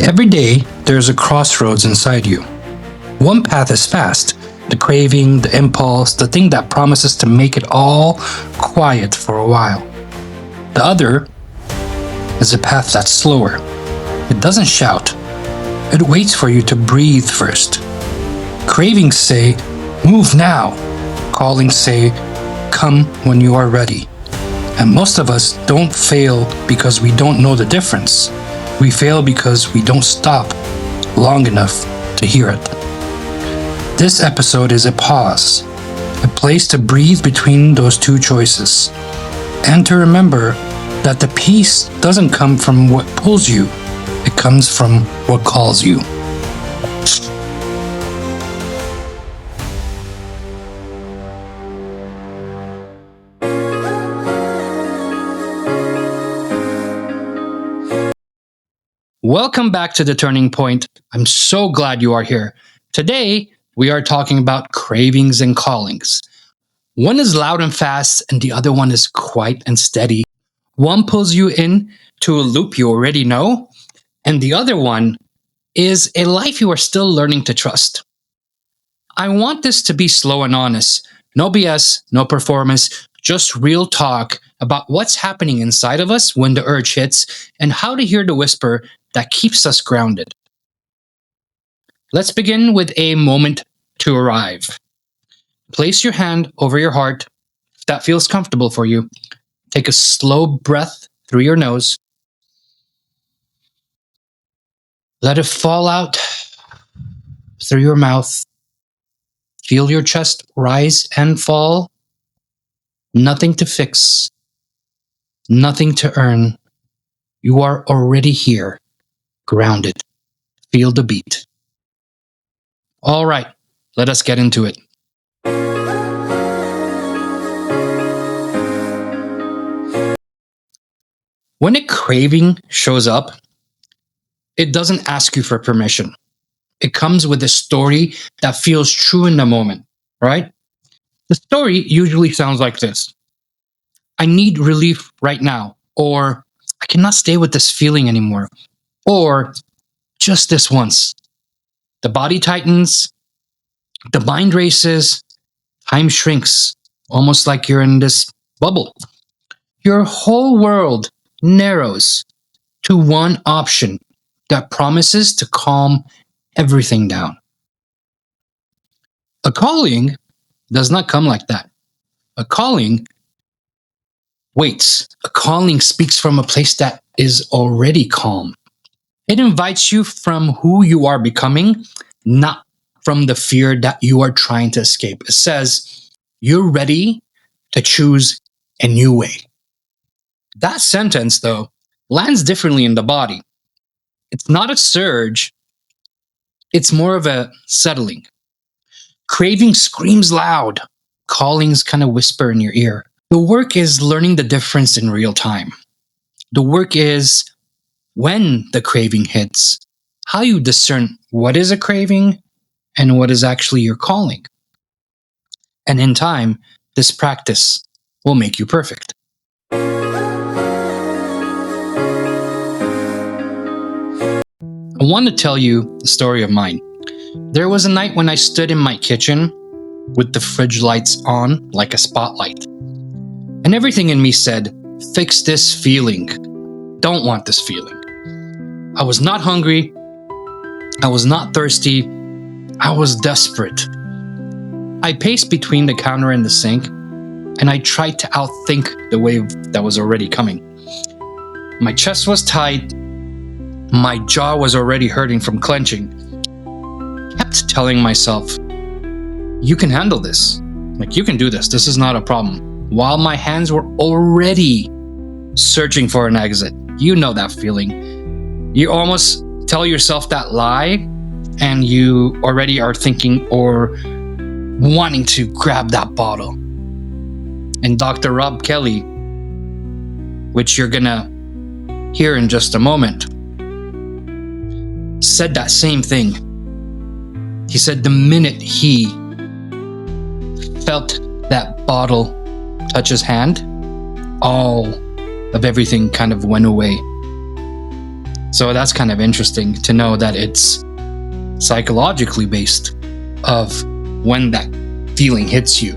Every day, there's a crossroads inside you. One path is fast, the craving, the impulse, the thing that promises to make it all quiet for a while. The other is a path that's slower. It doesn't shout. It waits for you to breathe first. Cravings say, move now. Callings say, come when you are ready. And most of us don't fail because we don't know the difference. We fail because we don't stop long enough to hear it. This episode is a pause, a place to breathe between those two choices, and to remember that the peace doesn't come from what pulls you, it comes from what calls you. Welcome back to The Turning Point. I'm so glad you are here. Today, we are talking about cravings and callings. One is loud and fast, and the other one is quiet and steady. One pulls you in to a loop you already know, and the other one is a life you are still learning to trust. I want this to be slow and honest. No BS, no performance, just real talk about what's happening inside of us when the urge hits and how to hear the whisper that keeps us grounded. Let's begin with a moment to arrive. Place your hand over your heart if that feels comfortable for you. Take a slow breath through your nose. Let it fall out through your mouth. Feel your chest rise and fall. Nothing to fix, nothing to earn. You are already here, grounded. Feel the beat. All right, let us get into it. When a craving shows up, it doesn't ask you for permission. It comes with a story that feels true in the moment, right? The story usually sounds like this. I need relief right now, or I cannot stay with this feeling anymore, or just this once. The body tightens, the mind races, time shrinks, almost like you're in this bubble. Your whole world narrows to one option that promises to calm everything down. A calling does not come like that. A calling waits. A calling speaks from a place that is already calm. It invites you from who you are becoming, not from the fear that you are trying to escape. It says, you're ready to choose a new way. That sentence, though, lands differently in the body. It's not a surge, it's more of a settling. Craving screams loud, callings kind of whisper in your ear. The work is learning the difference in real time. The work is when the craving hits, how you discern what is a craving and what is actually your calling. And in time, this practice will make you perfect. I want to tell you a story of mine. There was a night when I stood in my kitchen with the fridge lights on like a spotlight. And everything in me said, fix this feeling. Don't want this feeling. I was not hungry. I was not thirsty. I was desperate. I paced between the counter and the sink, and I tried to outthink the wave that was already coming. My chest was tight. My jaw was already hurting from clenching. I kept telling myself, you can handle this. Like, you can do this. This is not a problem. While my hands were already searching for an exit. You know that feeling. You almost tell yourself that lie, and you already are thinking or wanting to grab that bottle. And Dr. Robb Kelly, which you're gonna hear in just a moment, said that same thing. He said the minute he felt that bottle touch his hand, all of everything kind of went away. So that's kind of interesting to know that it's psychologically based of when that feeling hits you,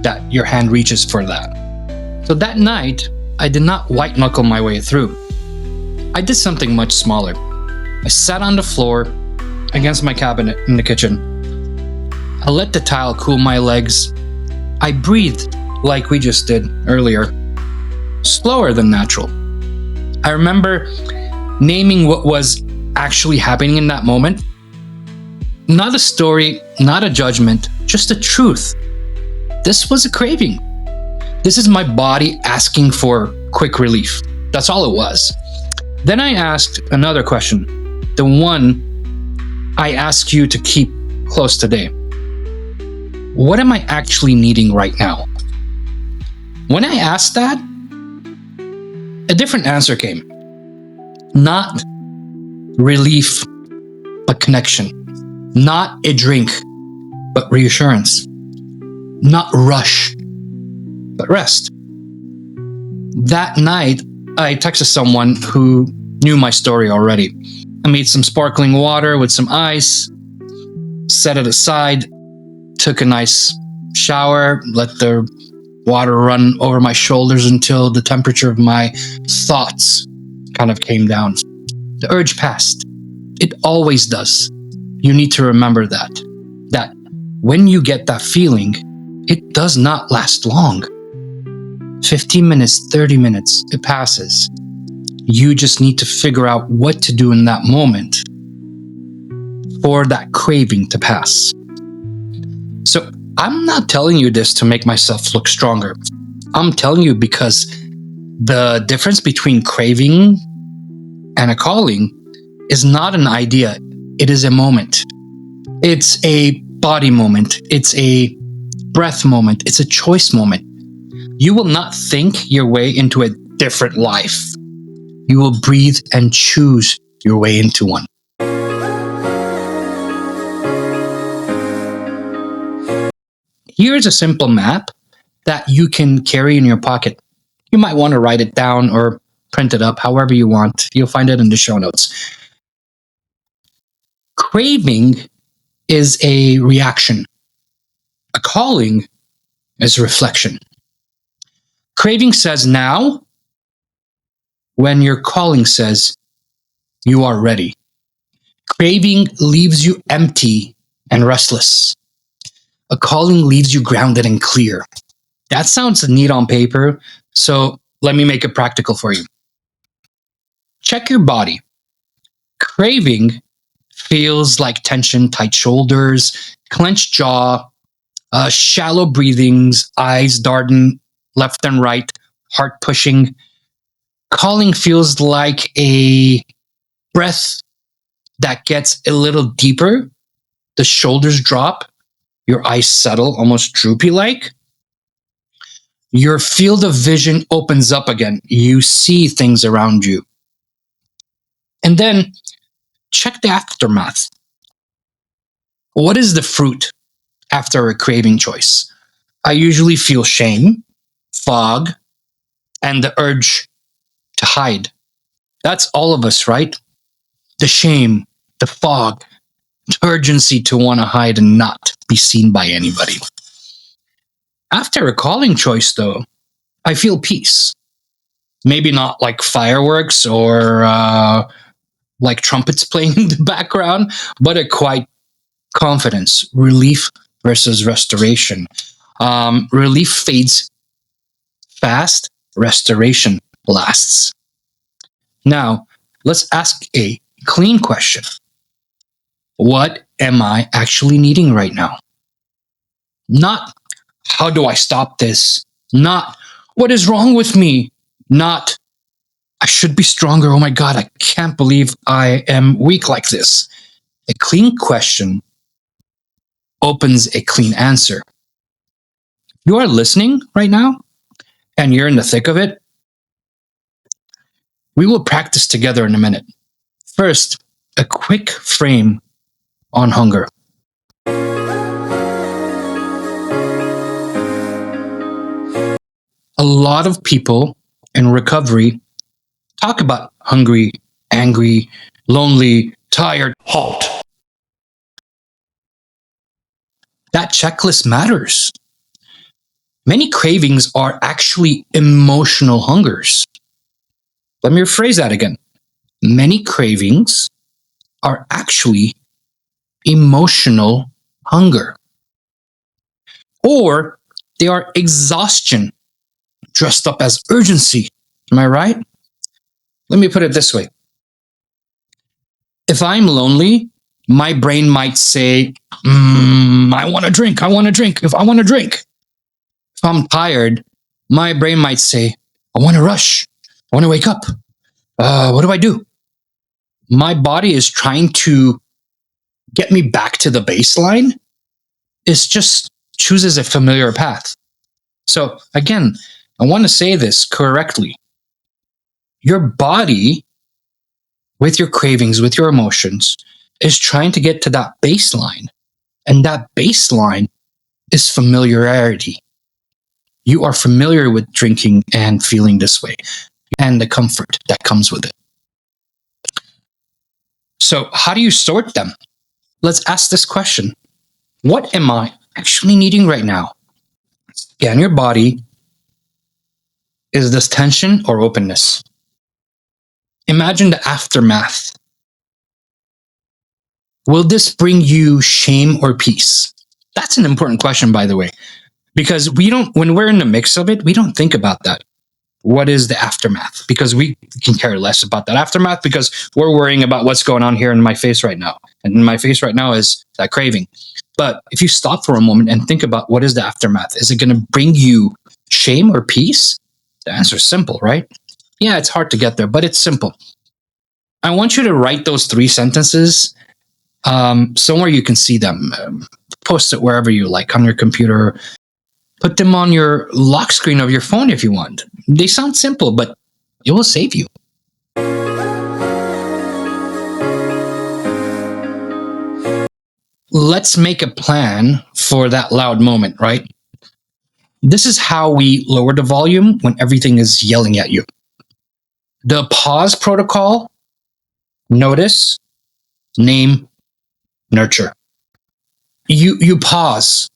that your hand reaches for that. So that night, I did not white knuckle my way through. I did something much smaller. I sat on the floor against my cabinet in the kitchen. I let the tile cool my legs. I breathed like we just did earlier, slower than natural. I remember naming what was actually happening in that moment. Not a story, not a judgment, just a truth. This was a craving. This is my body asking for quick relief. That's all it was. Then I asked another question, the one I ask you to keep close today. What am I actually needing right now? When I asked that, a different answer came. Not relief, but connection. Not a drink, but reassurance. Not rush, but rest. That night, I texted someone who knew my story already. I made some sparkling water with some ice, set it aside, took a nice shower, let the water run over my shoulders until the temperature of my thoughts kind of came down. The urge passed. It always does. You need to remember that when you get that feeling, it does not last long. 15 minutes, 30 minutes, it passes. You just need to figure out what to do in that moment for that craving to pass. So I'm not telling you this to make myself look stronger. I'm telling you because the difference between craving and a calling is not an idea. It is a moment. It's a body moment. It's a breath moment. It's a choice moment. You will not think your way into a different life. You will breathe and choose your way into one. Here's a simple map that you can carry in your pocket. You might want to write it down or print it up, however you want. You'll find it in the show notes. Craving is a reaction. A calling is reflection. Craving says now, when your calling says you are ready. Craving leaves you empty and restless. A calling leaves you grounded and clear. That sounds neat on paper, so let me make it practical for you. Check your body. Craving feels like tension, tight shoulders, clenched jaw, shallow breathings, eyes darting left and right, heart pushing. Calling feels like a breath that gets a little deeper. The shoulders drop, your eyes settle, almost droopy like. Your field of vision opens up again. You see things around you. And then check the aftermath. What is the fruit after a craving choice? I usually feel shame, fog, and the urge to hide. That's all of us, right? The shame, the fog, the urgency to want to hide and not be seen by anybody. After a calling choice, though, I feel peace. Maybe not like fireworks or like trumpets playing in the background, but a quiet confidence, relief versus restoration. Relief fades fast, restoration lasts. Now, let's ask a clean question. What am I actually needing right now? Not how do I stop this? Not what is wrong with me? Not I should be stronger. Oh my God, I can't believe I am weak like this. A clean question opens a clean answer. You are listening right now and you're in the thick of it. We will practice together in a minute. First, a quick frame on hunger. A lot of people in recovery talk about hungry angry, lonely, tired. Halt. That checklist matters. Many cravings are actually emotional hungers. Let me rephrase that again. Many cravings are actually emotional hunger. Or they are exhaustion dressed up as urgency. Am I right? Let me put it this way. If I'm lonely, my brain might say, I want to drink. I want to drink. If I want to drink. If I'm tired, my brain might say, I want to rush. I want to wake up. What do I do? My body is trying to get me back to the baseline. It just chooses a familiar path. So again, I want to say this correctly. Your body, with your cravings, with your emotions, is trying to get to that baseline. And that baseline is familiarity. You are familiar with drinking and feeling this way and the comfort that comes with it. So, how do you sort them? Let's ask this question. What am I actually needing right now? Scan your body. Is this tension or openness? Imagine the aftermath. Will this bring you shame or peace? That's an important question, by the way, because when we're in the mix of it, we don't think about that. What is the aftermath? Because we can care less about that aftermath because we're worrying about what's going on here in my face right now. And in my face right now is that craving. But if you stop for a moment and think about what is the aftermath, is it going to bring you shame or peace? The answer is simple, right? Yeah, it's hard to get there, but it's simple. I want you to write those 3 sentences somewhere you can see them. Post it wherever you like, on your computer. Put them on your lock screen of your phone if you want. They sound simple, but it will save you. Let's make a plan for that loud moment, right? This is how we lower the volume when everything is yelling at you. The pause protocol: notice, name, nurture. You pause.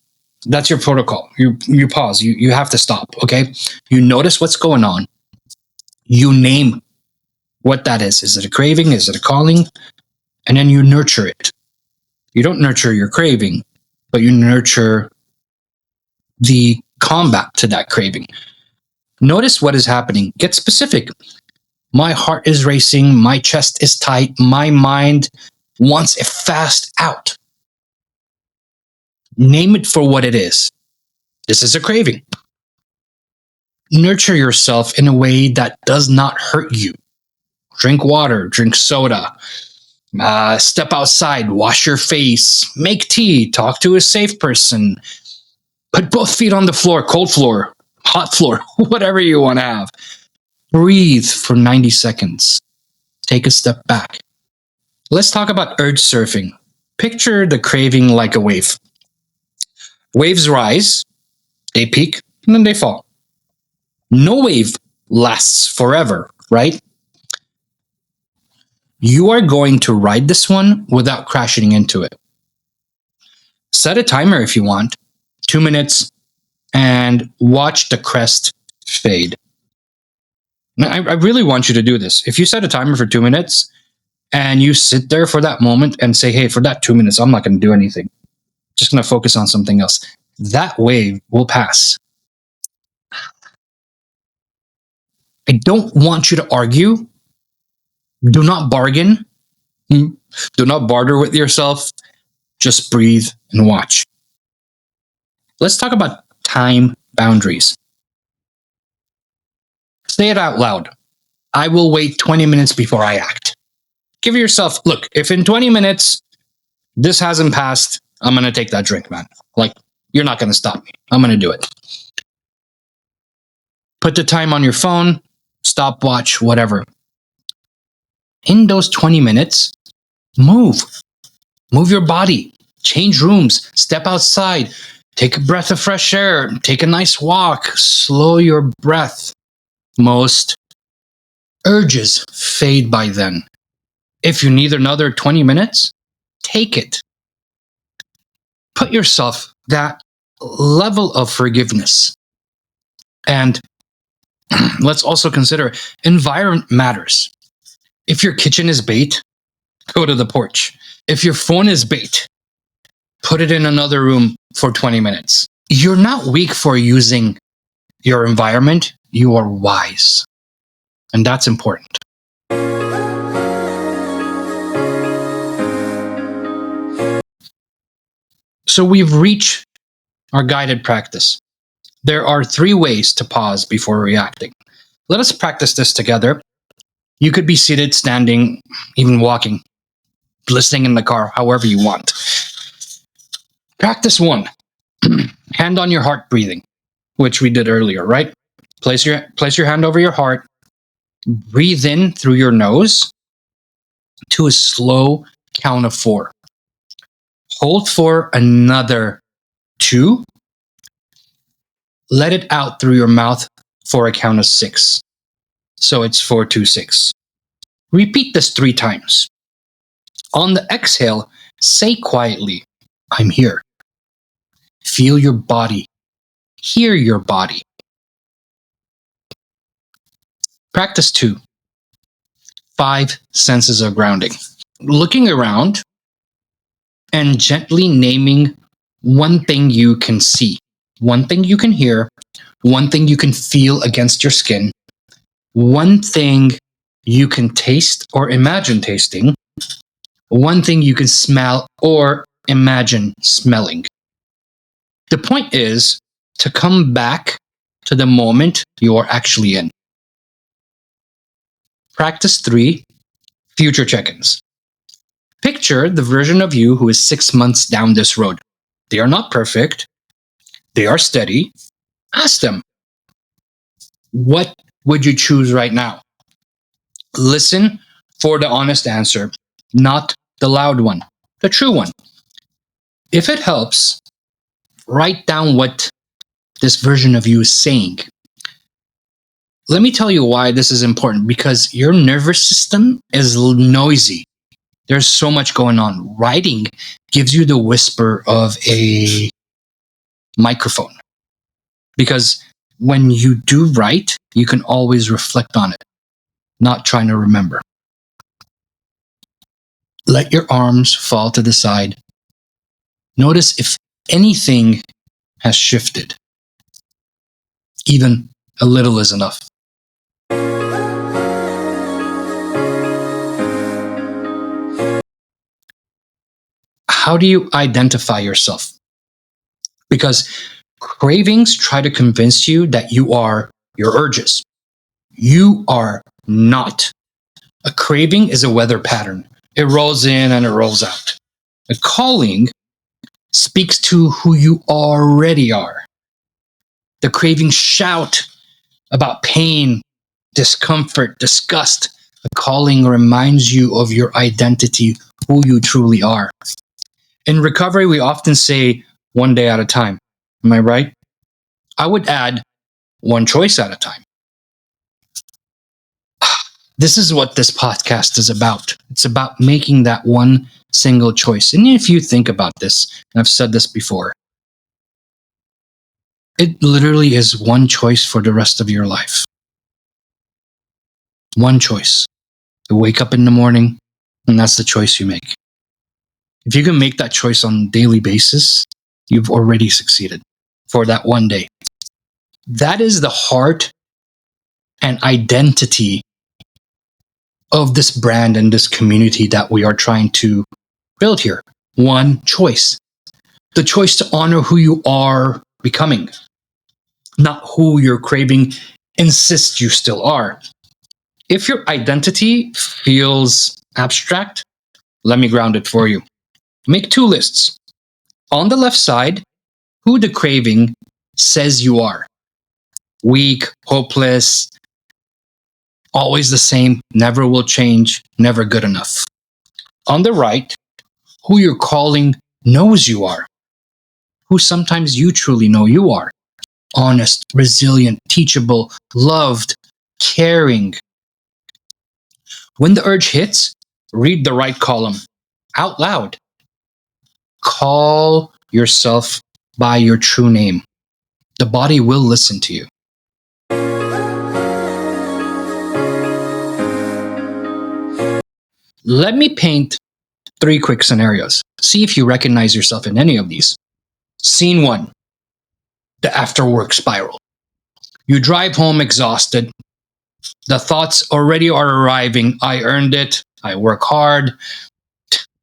That's your protocol. You pause. You have to stop, okay? You notice what's going on. You name what that is. Is it a craving? Is it a calling? And then you nurture it. You don't nurture your craving, but you nurture the combat to that craving. Notice what is happening. Get specific. My heart is racing. My chest is tight. My mind wants a fast out. Name it for what it is. This is a craving. Nurture yourself in a way that does not hurt you. Drink water, drink soda, step outside, wash your face, make tea, talk to a safe person, put both feet on the floor, cold floor, hot floor, whatever you want to have. Breathe for 90 seconds. Take a step back. Let's talk about urge surfing. Picture the craving like a wave. Waves rise, they peak, and then they fall. No wave lasts forever, right? You are going to ride this one without crashing into it. Set a timer if you want, 2 minutes, and watch the crest fade. Now, I really want you to do this. If you set a timer for 2 minutes and you sit there for that moment and say, hey, for that 2 minutes, I'm not going to do anything. Just going to focus on something else. That wave will pass. I don't want you to argue. Do not bargain. Do not barter with yourself. Just breathe and watch. Let's talk about time boundaries. Say it out loud. I will wait 20 minutes before I act. Give yourself, look, if in 20 minutes this hasn't passed, I'm going to take that drink, man. Like, you're not going to stop me. I'm going to do it. Put the time on your phone, stopwatch, whatever. In those 20 minutes, move. Move your body. Change rooms. Step outside. Take a breath of fresh air. Take a nice walk. Slow your breath. Most urges fade by then. If you need another 20 minutes, take it. Put yourself that level of forgiveness. And let's also consider environment matters. If your kitchen is bait, go to the porch. If your phone is bait, put it in another room for 20 minutes. You're not weak for using your environment, you are wise. And that's important. So we've reached our guided practice. There are 3 ways to pause before reacting. Let us practice this together. You could be seated, standing, even walking, listening in the car, however you want. Practice 1. Hand on your heart breathing, which we did earlier, right? Place your hand over your heart. Breathe in through your nose to a slow count of 4. Hold for another 2. Let it out through your mouth for a count of 6. So it's 4, 2, 6. Repeat this 3 times. On the exhale, say quietly, I'm here. Feel your body. Hear your body. Practice 2. 5 senses of grounding. Looking around and gently naming one thing you can see, one thing you can hear, one thing you can feel against your skin, one thing you can taste or imagine tasting, one thing you can smell or imagine smelling. The point is to come back to the moment you are actually in. Practice 3, future check-ins. Picture the version of you who is 6 months down this road. They are not perfect. They are steady. Ask them, what would you choose right now? Listen for the honest answer, not the loud one, the true one. If it helps, write down what this version of you is saying. Let me tell you why this is important, because your nervous system is noisy. There's so much going on. Writing gives you the whisper of a microphone. Because when you do write, you can always reflect on it, not trying to remember. Let your arms fall to the side. Notice if anything has shifted. Even a little is enough. How do you identify yourself? Because cravings try to convince you that you are your urges. You are not. A craving is a weather pattern. It rolls in and it rolls out. A calling speaks to who you already are. The cravings shout about pain, discomfort, disgust. A calling reminds you of your identity, who you truly are. In recovery, we often say 1 day at a time. Am I right? I would add 1 choice at a time. This is what this podcast is about. It's about making that one single choice. And if you think about this, and I've said this before, it literally is 1 choice for the rest of your life. 1 choice. You wake up in the morning, and that's the choice you make. If you can make that choice on a daily basis, you've already succeeded for that 1 day. That is the heart and identity of this brand and this community that we are trying to build here. 1 choice. The choice to honor who you are becoming, not who your craving insists you still are. If your identity feels abstract, let me ground it for you. Make 2 lists. On the left side, who the craving says you are. Weak, hopeless, always the same, never will change, never good enough. On the right, who your calling knows you are. Who sometimes you truly know you are. Honest, resilient, teachable, loved, caring. When the urge hits, Read the right column out loud. Call yourself by your true name. The body will listen to you. Let me paint three quick scenarios. See if you recognize yourself in any of these. Scene one, the after work spiral. You drive home exhausted. The thoughts already are arriving. I earned it. I work hard.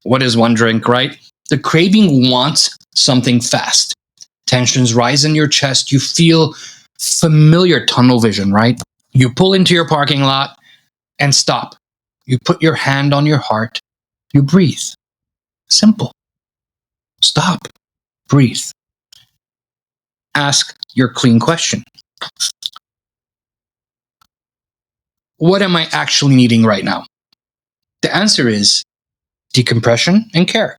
What is one drink, right? The craving wants something fast. Tensions rise in your chest. You feel familiar tunnel vision, right? You pull into your parking lot and stop. You put your hand on your heart. You breathe. Simple. Stop. Breathe. Ask your clean question. What am I actually needing right now? The answer is decompression and care.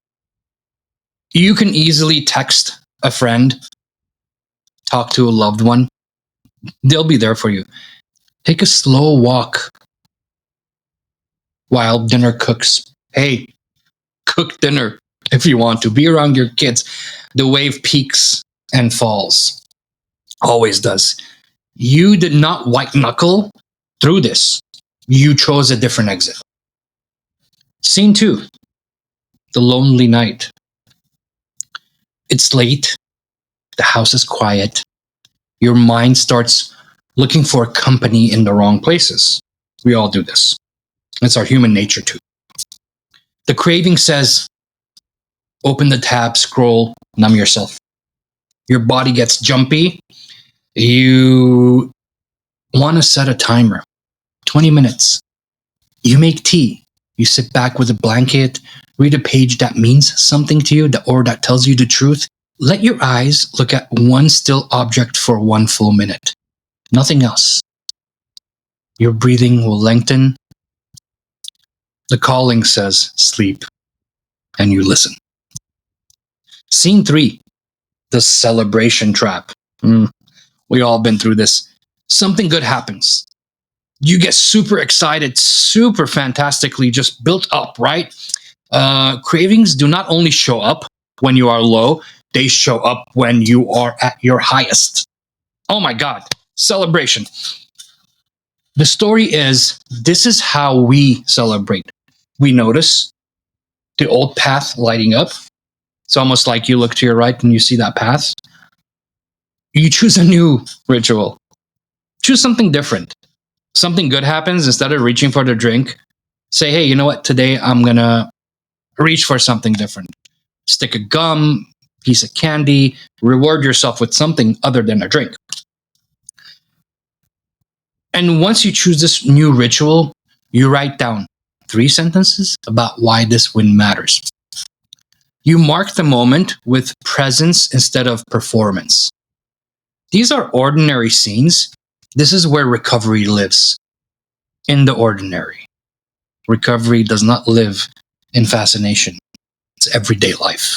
You can easily text a friend, talk to a loved one. They'll be there for you. Take a slow walk while dinner cooks. Hey, cook dinner if you want to. Be around your kids. The wave peaks and falls. Always does. You did not white knuckle through this. You chose a different exit. Scene two, the lonely night. It's late. The house is quiet. Your mind starts looking for company in the wrong places. We all do this. It's our human nature too. The craving says, open the tab, scroll, numb yourself. Your body gets jumpy. You want to set a timer, 20 minutes. You make tea. You sit back with a blanket, read a page that means something to you or that tells you the truth. Let your eyes look at one still object for one full minute. Nothing else. Your breathing will lengthen. The calling says sleep, and you listen. Scene three, the celebration trap. We all been through this. Something good happens. You get super excited, super fantastically just built up, right? Cravings do not only show up when you are low, they show up when you are at your highest. Oh my God, celebration. The story is this is how we celebrate. We notice the old path lighting up. It's almost like you look to your right and you see that path. You choose a new ritual. Choose something different. Something good happens. Instead of reaching for the drink, say, hey, you know what? Today I'm going to reach for something different. Stick a gum, piece of candy, reward yourself with something other than a drink. And once you choose this new ritual, you write down 3 sentences about why this win matters. You mark the moment with presence instead of performance. These are ordinary scenes. This is where recovery lives, in the ordinary. Recovery does not live in fascination. It's everyday life.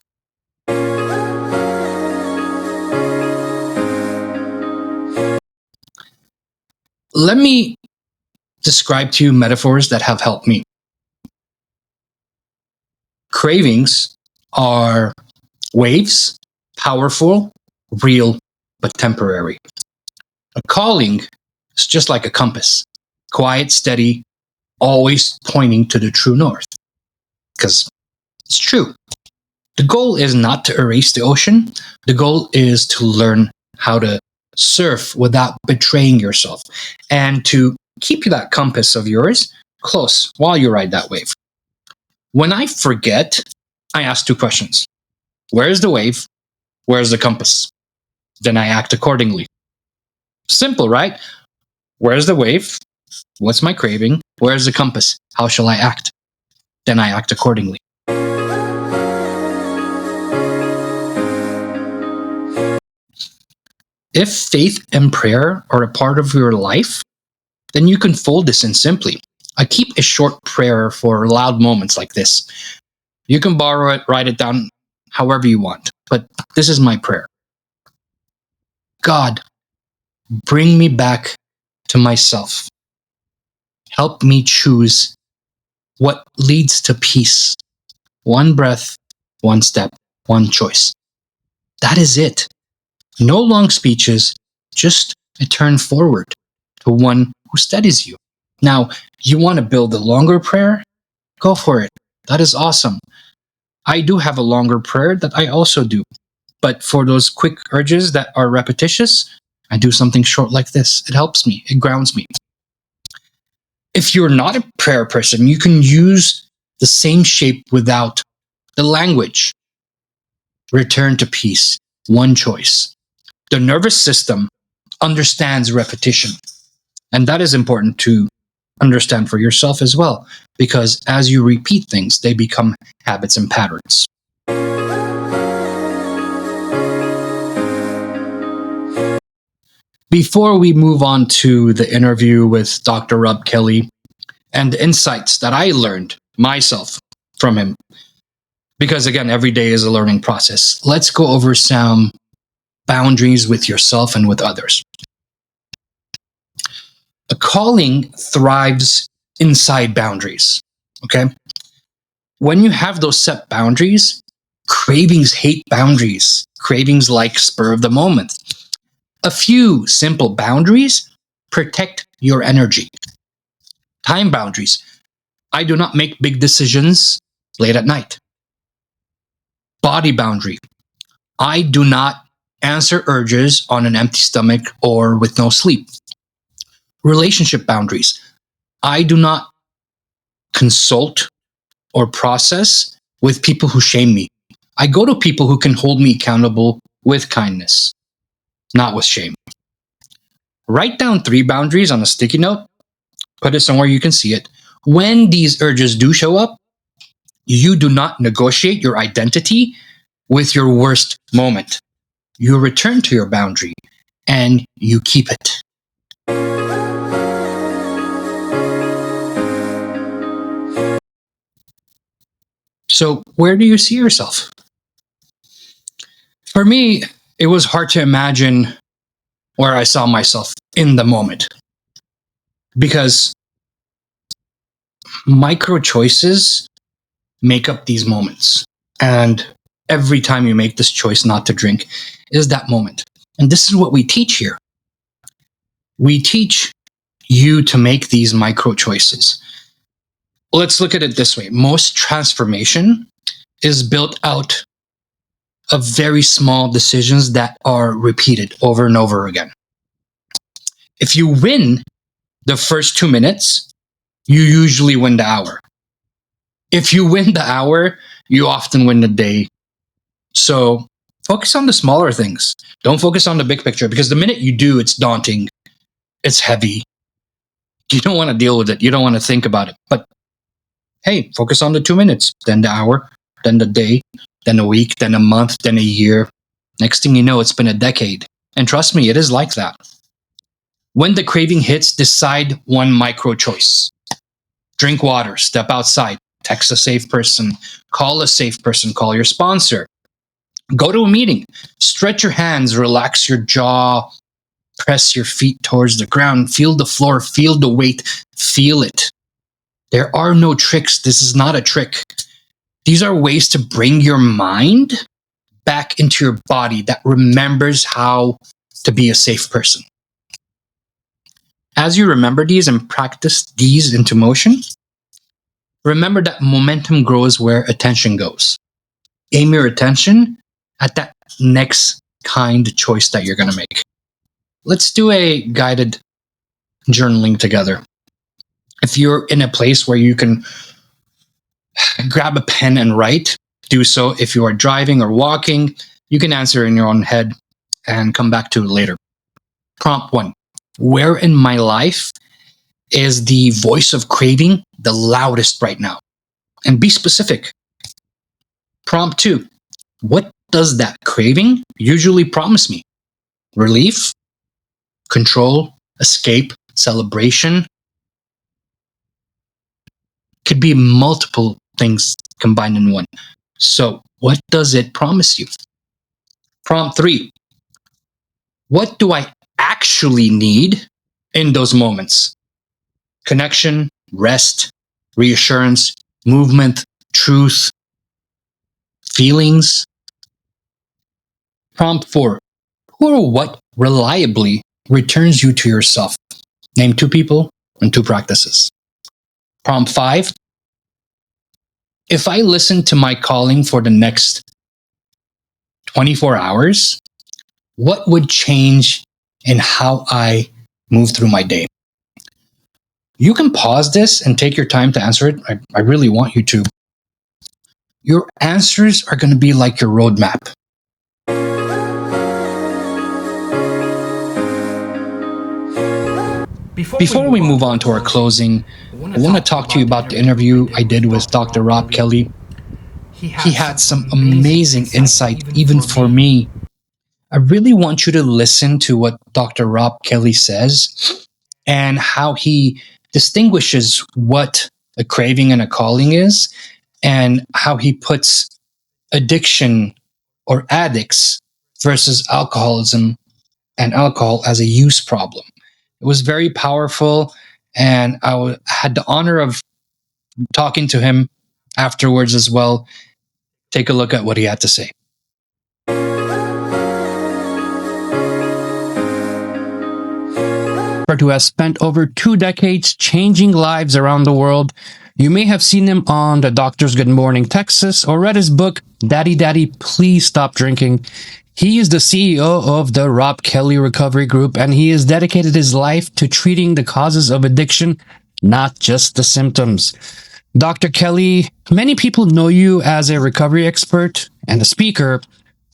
Let me describe to you metaphors that have helped me. Cravings are waves, powerful, real, but temporary. A calling is just like a compass, quiet, steady, always pointing to the true north. Because it's true. The goal is not to erase the ocean. The goal is to learn how to surf without betraying yourself and to keep that compass of yours close while you ride that wave. When I forget, I ask 2 questions. Where's the wave? Where's the compass? Then I act accordingly. Simple, right? Where's the wave? What's my craving? Where's the compass? How shall I act? Then I act accordingly. If faith and prayer are a part of your life, then you can fold this in simply. I keep a short prayer for loud moments like this. You can borrow it, write it down however you want, but this is my prayer. God, bring me back to myself. Help me choose what leads to peace. One breath, one step, one choice. That is it. No long speeches, just a turn forward to one who steadies you. Now, you want to build a longer prayer? Go for it. That is awesome. I do have a longer prayer that I also do. But for those quick urges that are repetitious, I do something short like this. It helps me, it grounds me. If you're not a prayer person, you can use the same shape without the language. Return to peace, one choice. The nervous system understands repetition. And that is important to understand for yourself as well, because as you repeat things, they become habits and patterns. Before we move on to the interview with Dr. Robb Kelly and the insights that I learned myself from him, because again, every day is a learning process, let's go over some boundaries with yourself and with others. A calling thrives inside boundaries. Okay. When you have those set boundaries, cravings hate boundaries. Cravings like spur of the moment. A few simple boundaries protect your energy. Time boundaries. I do not make big decisions late at night. Body boundary. I do not answer urges on an empty stomach or with no sleep. Relationship boundaries. I do not consult or process with people who shame me. I go to people who can hold me accountable with kindness, not with shame. Write down 3 boundaries on a sticky note, put it somewhere you can see it. When these urges do show up, you do not negotiate your identity with your worst moment. You return to your boundary and you keep it. So, where do you see yourself? For me, it was hard to imagine where I saw myself in the moment because micro choices make up these moments. And every time you make this choice not to drink is that moment. And this is what we teach here. We teach you to make these micro choices. Let's look at it this way. Most transformation is built out of very small decisions that are repeated over and over again. If you win the first 2 minutes, you usually win the hour. If you win the hour, you often win the day. So focus on the smaller things. Don't focus on the big picture because the minute you do, it's daunting. It's heavy. You don't want to deal with it. You don't want to think about it. But hey, focus on the 2 minutes, then the hour, then the day, then a week, then a month, then a year. Next thing you know, it's been a decade. And trust me, it is like that. When the craving hits, decide one micro choice. Drink water, step outside, text a safe person, call a safe person, call your sponsor. Go to a meeting, stretch your hands, relax your jaw, press your feet towards the ground, feel the floor, feel the weight, feel it. There are no tricks. This is not a trick. These are ways to bring your mind back into your body that remembers how to be a safe person. As you remember these and practice these into motion, remember that momentum grows where attention goes. Aim your attention at that next kind of choice that you're going to make. Let's do a guided journaling together. If you're in a place where you can grab a pen and write, do so. If you are driving or walking, you can answer in your own head and come back to it later. Prompt 1. Where in my life is the voice of craving the loudest right now? And be specific. Prompt 2. What does that craving usually promise me? Relief, control, escape, celebration. Could be multiple things combined in one. So, what does it promise you? Prompt 3. What do I actually need in those moments? Connection, rest, reassurance, movement, truth, feelings. Prompt 4. Who or what reliably returns you to yourself? Name 2 people and 2 practices. Prompt 5. If I listen to my calling for the next 24 hours, what would change in how I move through my day? You can pause this and take your time to answer it. I really want you to. Your answers are going to be like your roadmap. Before we move on to our closing, I want to talk to you about the interview I did with Dr. Robb Kelly. He had some amazing insight, even for me. I really want you to listen to what Dr. Robb Kelly says and how he distinguishes what a craving and a calling is, and how he puts addiction or addicts versus alcoholism and alcohol as a use problem. It was very powerful, and had the honor of talking to him afterwards as well. Take a look at what he had to say. Who has spent over 2 decades changing lives around the world. You may have seen him on the Doctor's Good Morning Texas or read his book, Daddy, Daddy, Please Stop Drinking. He is the CEO of the Robb Kelly Recovery Group, and he has dedicated his life to treating the causes of addiction, not just the symptoms. Dr. Kelly, many people know you as a recovery expert and a speaker,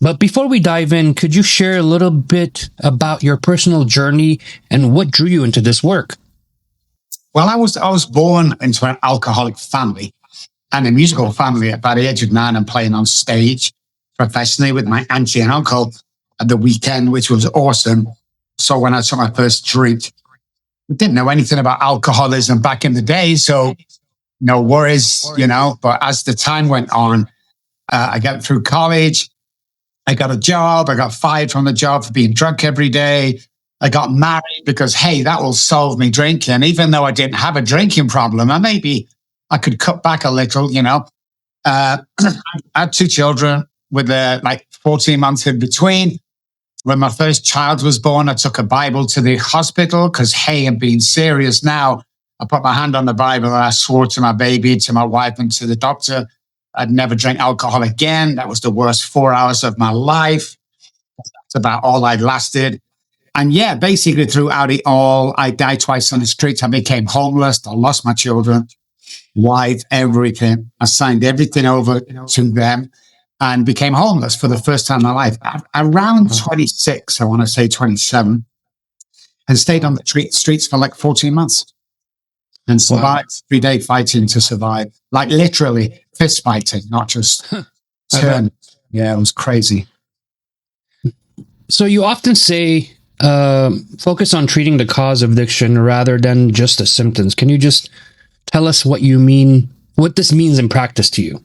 but before we dive in, could you share a little bit about your personal journey and what drew you into this work? Well, I was born into an alcoholic family and a musical family at the age of 9. I'm playing on stage professionally with my auntie and uncle at the weekend, which was awesome. So when I took my first drink, I didn't know anything about alcoholism back in the day, so no worries, But as the time went on, I got through college. I got a job. I got fired from the job for being drunk every day. I got married because, hey, that will solve me drinking. Even though I didn't have a drinking problem, and maybe I could cut back a little, I had 2 children with 14 months in between. When my first child was born, I took a Bible to the hospital because, hey, I'm being serious now. I put my hand on the Bible and I swore to my baby, to my wife, and to the doctor I'd never drink alcohol again. That was the worst 4 hours of my life. That's about all I lasted. And yeah, basically throughout it all, I died twice on the streets. I became homeless. I lost my children, wife, everything. I signed everything over to them and became homeless for the first time in my life. Around 26, I want to say 27, and stayed on the streets for like 14 months. And survived every day fighting to survive. Like literally fist fighting, not just turn. Yeah, it was crazy. So you often say focus on treating the cause of addiction rather than just the symptoms. Can you just tell us what this means in practice to you?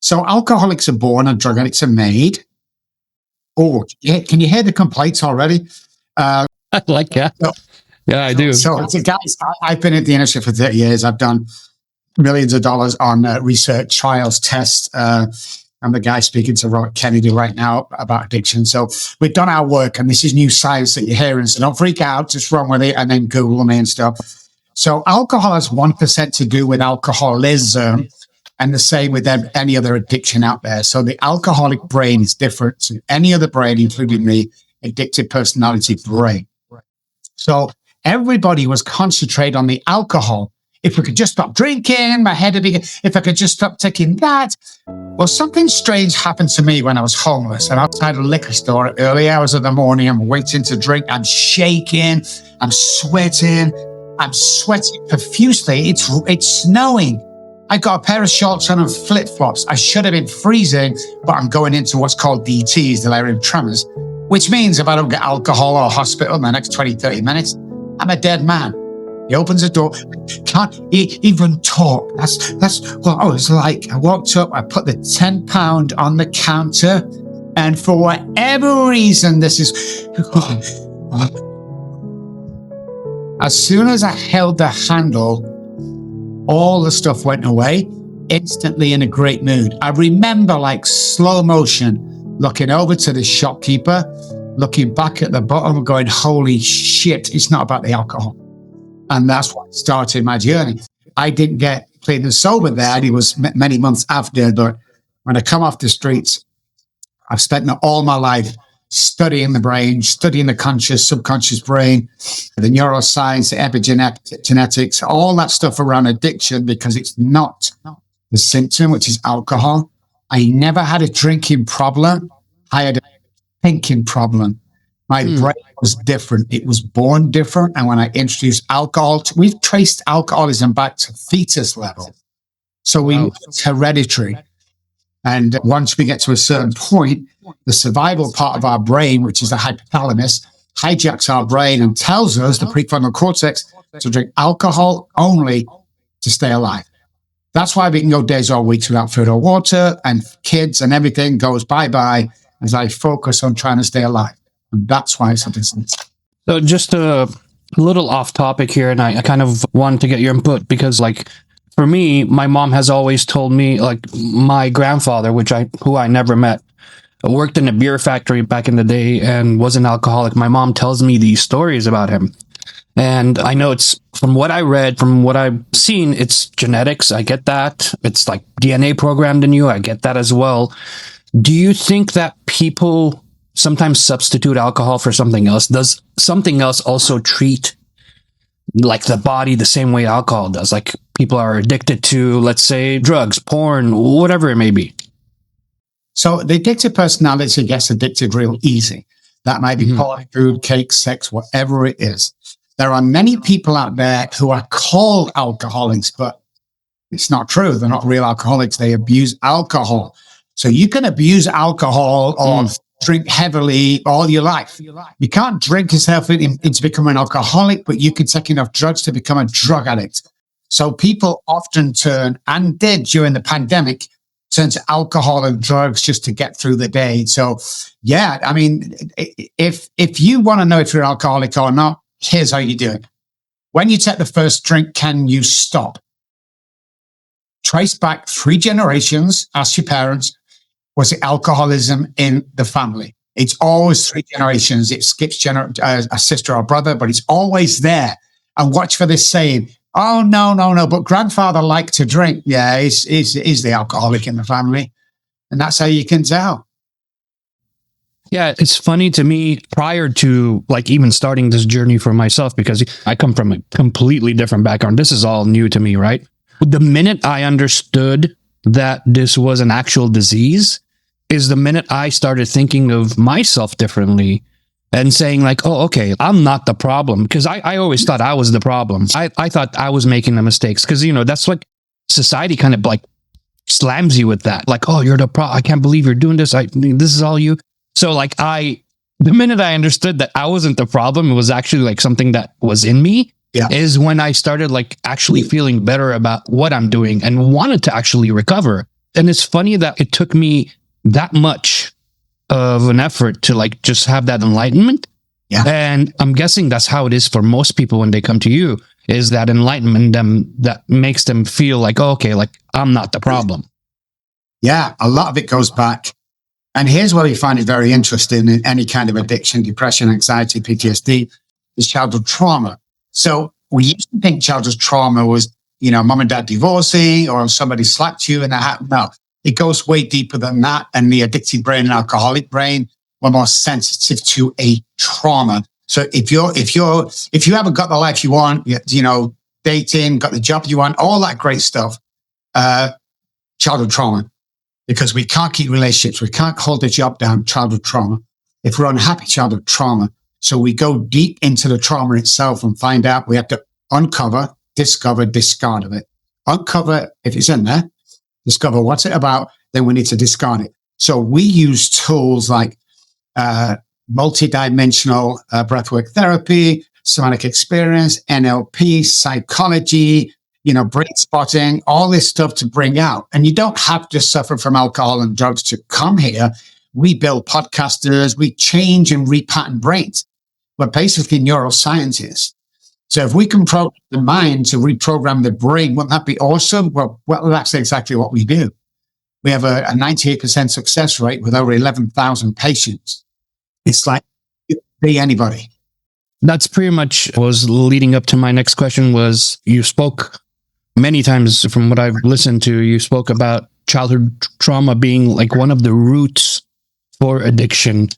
So alcoholics are born and drug addicts are made. Oh, yeah, can you hear the complaints already? I like that. Yeah, I do. So, guys, I've been in the industry for 30 years. I've done millions of dollars on research, trials, tests. I'm the guy speaking to Robb Kelly right now about addiction. So we've done our work, and this is new science that you're hearing. So don't freak out. Just run with it and then Google me and stuff. So alcohol has 1% to do with alcoholism, and the same with any other addiction out there. So the alcoholic brain is different to any other brain, including the addictive personality brain. So everybody was concentrated on the alcohol. If we could just stop drinking, my head would be, if I could just stop taking that. Well, something strange happened to me when I was homeless and outside a liquor store at early hours of the morning. I'm waiting to drink. I'm shaking. I'm sweating profusely. It's snowing. I got a pair of shorts on and flip-flops. I should have been freezing, but I'm going into what's called DTs, delirium tremors, which means if I don't get alcohol or hospital in the next 20, 30 minutes, I'm a dead man. He opens the door, can't even talk. That's what I was like. I walked up, I put the £10 on the counter, and for whatever reason, as soon as I held the handle, all the stuff went away instantly in a great mood. I remember like slow motion looking over to the shopkeeper, looking back at the bottom going, holy shit, it's not about the alcohol. And that's what started my journey. I didn't get clean and sober there. It was many months after, but when I come off the streets, I've spent all my life studying the brain, studying the conscious, subconscious brain, the neuroscience, the epigenetics, all that stuff around addiction, because it's not the symptom, which is alcohol. I never had a drinking problem. I had a thinking problem. My brain was different. It was born different. And when I introduced alcohol, we've traced alcoholism back to fetus level. So it's hereditary. And once we get to a certain point, the survival part of our brain, which is the hypothalamus, hijacks our brain and tells us, the prefrontal cortex, to drink alcohol only to stay alive. That's why we can go days or weeks without food or water, and kids and everything goes bye-bye as I focus on trying to stay alive. And that's why it's a business. So just a little off topic here, and I kind of wanted to get your input because, like, for me, my mom has always told me, like, my grandfather, who I never met, worked in a beer factory back in the day and was an alcoholic. My mom tells me these stories about him. And I know it's, from what I read, from what I've seen, it's genetics. I get that. It's like DNA programmed in you. I get that as well. Do you think that people sometimes substitute alcohol for something else? Does something else also treat like the body the same way alcohol does? Like people are addicted to, let's say, drugs, porn, whatever it may be. So the addicted personality gets addicted real easy. That might be food, cake, sex, whatever it is. There are many people out there who are called alcoholics, but it's not true. They're not real alcoholics. They abuse alcohol. So you can abuse alcohol or drink heavily all your life. You can't drink yourself into becoming an alcoholic, but you can take enough drugs to become a drug addict. So people often turn, and did during the pandemic, turn to alcohol and drugs just to get through the day. So yeah, I mean, if you want to know if you're an alcoholic or not, here's how you do it. When you take the first drink, can you stop? Trace back 3 generations, ask your parents, was it alcoholism in the family? It's always 3 generations. It skips a sister or brother, but it's always there. And watch for this saying, oh, no, but grandfather liked to drink. Yeah, he's the alcoholic in the family. And that's how you can tell. Yeah, it's funny to me, prior to like even starting this journey for myself, because I come from a completely different background. This is all new to me, right? The minute I understood that this was an actual disease is the minute I started thinking of myself differently and saying like, oh, okay, I'm not the problem. Because I always thought I was the problem. I thought I was making the mistakes because, you know, that's what society kind of like slams you with that. Like, oh, you're the problem. I can't believe you're doing this. This is all you. So like the minute I understood that I wasn't the problem, it was actually like something that was in me, is when I started like actually feeling better about what I'm doing and wanted to actually recover. And it's funny that it took me that much of an effort to like just have that enlightenment. Yeah. And I'm guessing that's how it is for most people when they come to you, is that enlightenment that makes them feel like, oh, okay, like I'm not the problem. Yeah, a lot of it goes back. And here's what we find is very interesting in any kind of addiction, depression, anxiety, PTSD, is childhood trauma. So we used to think childhood trauma was, you know, mom and dad divorcing or somebody slapped you and that happened. No, it goes way deeper than that. And the addicted brain and alcoholic brain were more sensitive to a trauma. So if you haven't got the life you want, you know, dating, got the job you want, all that great stuff, childhood trauma. Because we can't keep relationships, we can't hold the job down, childhood trauma. If we're unhappy, childhood trauma. So we go deep into the trauma itself and find out. We have to uncover, discover, discard of it. Uncover if it's in there, discover what's it about, then we need to discard it. So we use tools like multidimensional breathwork therapy, somatic experience, NLP, psychology, you know, brain spotting, all this stuff to bring out. And you don't have to suffer from alcohol and drugs to come here. We build podcasters, we change and repattern brains. We're basically neuroscientists. So if we can program the mind to reprogram the brain, wouldn't that be awesome? Well, that's exactly what we do. We have a 98% success rate with over 11,000 patients. It's like you can be anybody. That's pretty much was leading up to my next question. Was you spoke many times, from what I've listened to, you spoke about childhood trauma being like one of the roots for addiction.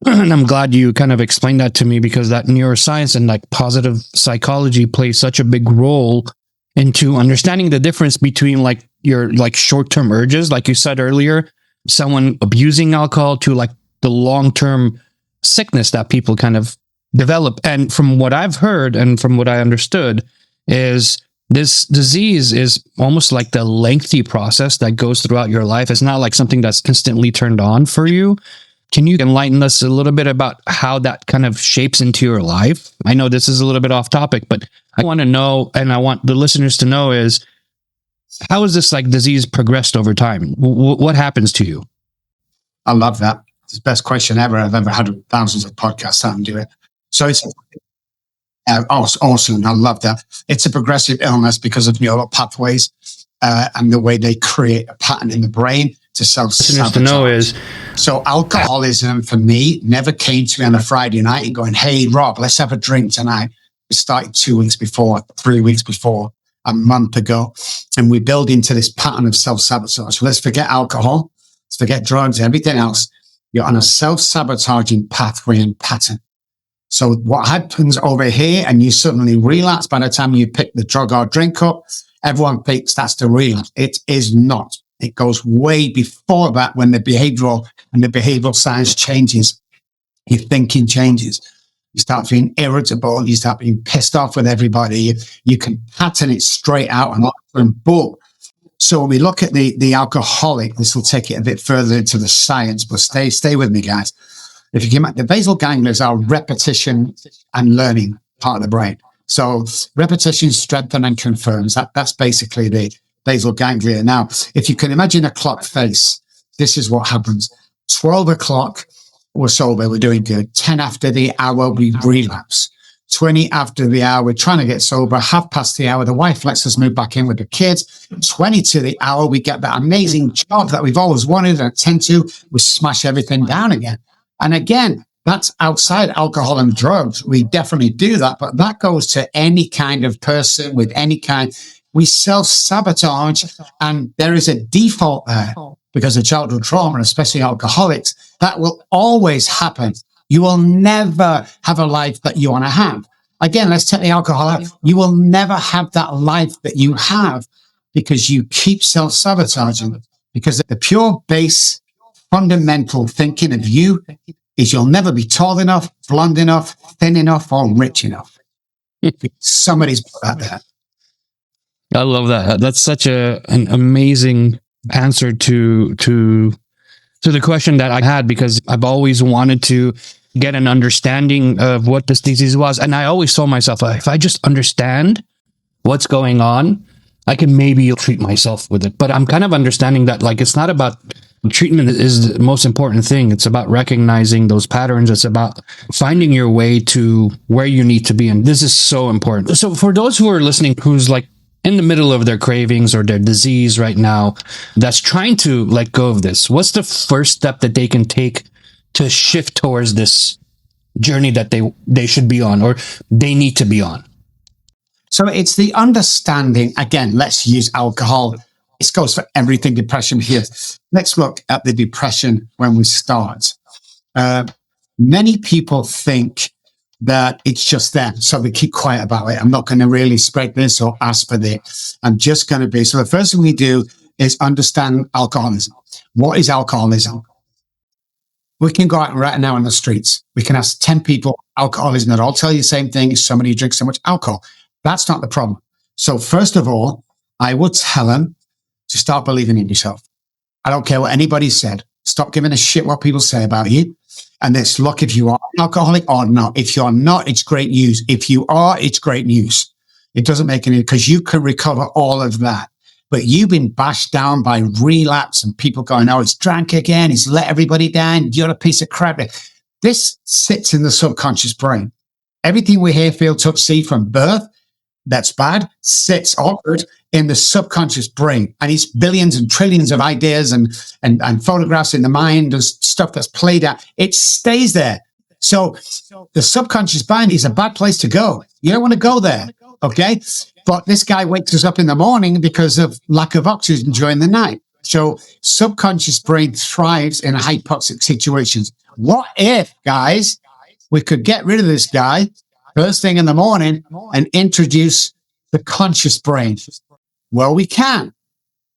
And I'm glad you kind of explained that to me, because that neuroscience and like positive psychology plays such a big role into understanding the difference between like your like short-term urges, like you said earlier, someone abusing alcohol, to like the long-term sickness that people kind of develop. And from what I've heard and from what I understood is this disease is almost like the lengthy process that goes throughout your life. It's not like something that's instantly turned on for you. Can you enlighten us a little bit about how that kind of shapes into your life? I know this is a little bit off topic, but I want to know, and I want the listeners to know, is how has this like disease progressed over time? What happens to you? I love that. It's the best question ever. I've ever had with thousands of podcasts that do it. So it's awesome. I love that. It's a progressive illness because of neural pathways and the way they create a pattern in the brain to self-sabotage. To know is, so alcoholism for me never came to me on a Friday night and going, "Hey, Rob, let's have a drink tonight." We started 2 weeks before, 3 weeks before, a month ago, and we build into this pattern of self-sabotage. So let's forget alcohol, let's forget drugs, everything else. You're on a self-sabotaging pathway and pattern. So what happens over here, and you suddenly relapse by the time you pick the drug or drink up, everyone thinks that's the relapse. It is not. It goes way before that, when the behavioral science changes. Your thinking changes. You start feeling irritable. You start being pissed off with everybody. You can pattern it straight out and boom. So when we look at the alcoholic, this will take it a bit further into the science, but stay with me, guys. If you came at the basal ganglia is our repetition and learning part of the brain. So repetition, strengthens and confirms. That's basically the basal ganglia. Now, if you can imagine a clock face, this is what happens. 12 o'clock, we're sober, we're doing good. 10 after the hour, we relapse. 20 after the hour, we're trying to get sober. Half past the hour, the wife lets us move back in with the kids. 20 to the hour, we get that amazing job that we've always wanted. And at 10 to, we smash everything down again. And again, that's outside alcohol and drugs. We definitely do that, but that goes to any kind of person with any kind. We self-sabotage, and there is a default there because of childhood trauma, and especially alcoholics. That will always happen. You will never have a life that you want to have. Again, let's take the alcohol out. You will never have that life that you have because you keep self-sabotaging, because the pure base fundamental thinking of you is you'll never be tall enough, blonde enough, thin enough, or rich enough. Somebody's put that there. I love that. That's such an amazing answer to the question that I had, because I've always wanted to get an understanding of what this disease was. And I always told myself, if I just understand what's going on, I can maybe treat myself with it. But I'm kind of understanding that, like, it's not about treatment is the most important thing. It's about recognizing those patterns. It's about finding your way to where you need to be. And this is so important. So for those who are listening, who's like in the middle of their cravings or their disease right now, that's trying to let go of this, what's the first step that they can take to shift towards this journey that they should be on, or they need to be on? So it's the understanding. Again, let's use alcohol. This goes for everything, depression here. Let's look at the depression when we start. Many people think that it's just them, so they keep quiet about it. I'm not going to really spread this or ask for this. I'm just going to be. So the first thing we do is understand alcoholism. What is alcoholism? We can go out right now on the streets. We can ask 10 people, alcoholism, they'll all tell you the same thing. Is somebody who drinks so much alcohol. That's not the problem. So first of all, I would tell them to start believing in yourself. I don't care what anybody said. Stop giving a shit what people say about you. And let's look if you are an alcoholic or not. If you're not, it's great news. If you are, it's great news. It doesn't make any, because you can recover all of that. But you've been bashed down by relapse and people going, oh, he's drank again. He's let everybody down. You're a piece of crap. This sits in the subconscious brain. everything we hear, feel, touch, see from birth, that's bad, sits awkward in the subconscious brain. And it's billions and trillions of ideas and photographs in the mind and stuff that's played out. It stays there. So the subconscious mind is a bad place to go. You don't want to go there. Okay. But this guy wakes us up in the morning because of lack of oxygen during the night. So subconscious brain thrives in hypoxic situations. What if, guys, we could get rid of this guy first thing in the morning and introduce the conscious brain? Well, we can.